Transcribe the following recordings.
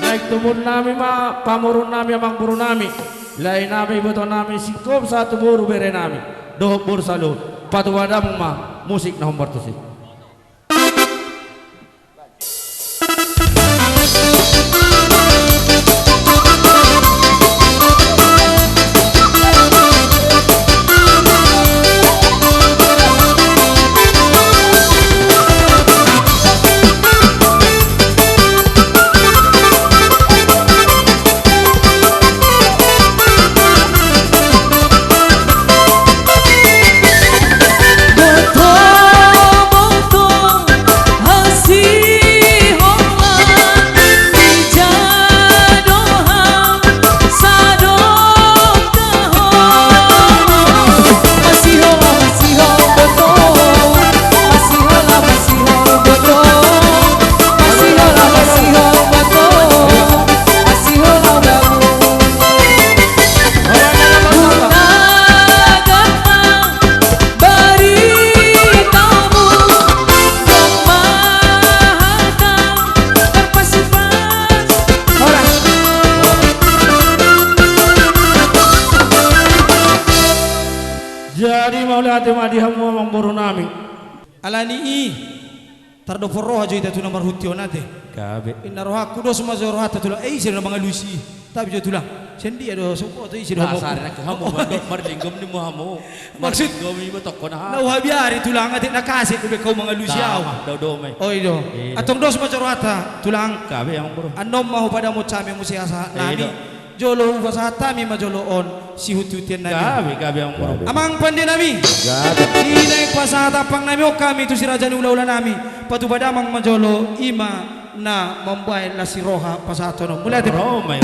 Naik tumur nami ma pamurun nami amang buru nami lain nami betul nami singkop satu buru bere nami doh bur salut patu wadam ma musik nomor tu sih. Jadi mau lihat madi hamu amang buru nami alani i tardo forro aja itu nomor hutionate kabe inna roha kudo semua rohata tulang sir nama ngalusi tapi jo tulang sendi ado suko to sir hamu asar nak hamu bandok marlinggom ni mo hamu maksud gomi betok ko na na wabiari tulang ate nakase ko kau mangalusi aw do may oi do atong dos semua rohata tulang kabe amang buru anom mau pada mo chame mo siasa nami jolo fasata mi majolo on si hututian nami kabe amang buru amang pande nami inay pasata pang nami o kami tu si raja ni ula-ula nami patu pada amang majolo ima na membayar la si roha pasato no mulai romay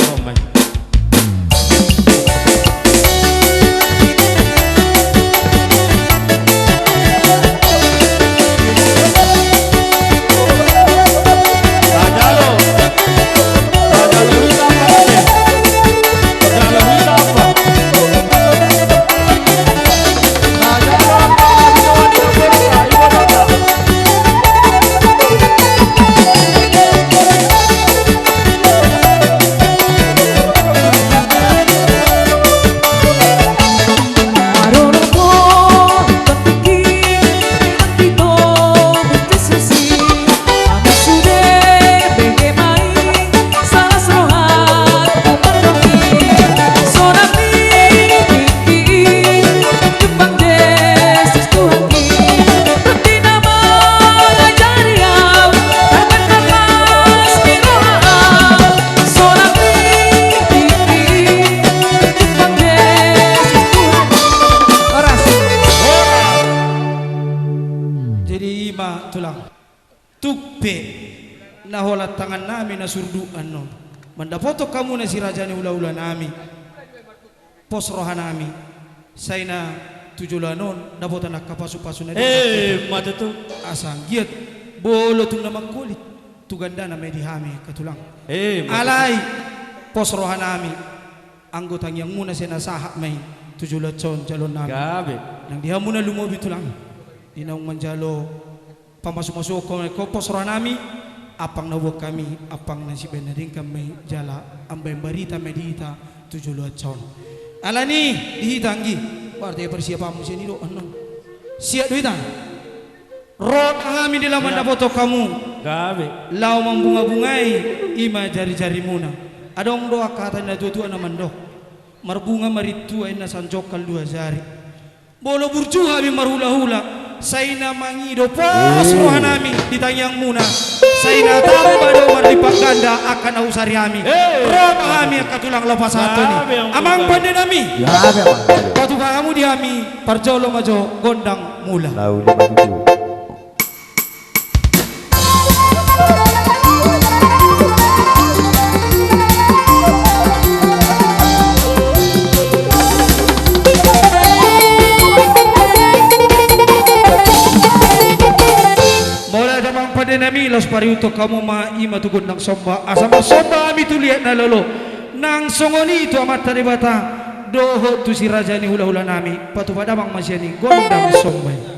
nahola tangan nami na surduan no mandapoto kamu na si raja ni ula-ula nami pos roha nami say na tujulanon dapotan nakapasu-pasu na mata tu asang giat bolo tung namang kulit tuganda na may dihami katulang alay pos roha nami anggotang yang muna sinasahak may tujulatson jalon nami nang diha muna lumobi tulang dinang manjalo pamasuk-masuk ko pos roha nami apang nawa kami apang nasi benaring kami jala ambay barita medita tujuluat son alani dihitanggi warta persiapan musim ini anong siap duitan rot kami di laman dapoto kamu gabe lau membunga-bungai ima jari-jari muna adong doa kata na tua na mandok marbunga maritua ina sanjokal dua jari bolo burjuha mi marhula-hula Saina mangido pos rohanami ditanyang muna Saina tahu pada marlipak ganda akan ausari ami roh ami katulang lepas satu ni amang pande nami patu kamu di ami parjolo majo gondang mula nami los pariuto kamu ma ima tugon nang somba asama somba ami tu lihat na lolo nang songoni itu amat tadi bata doho tu si raja ni hula-hula nami patu pada bang masyani gondang somba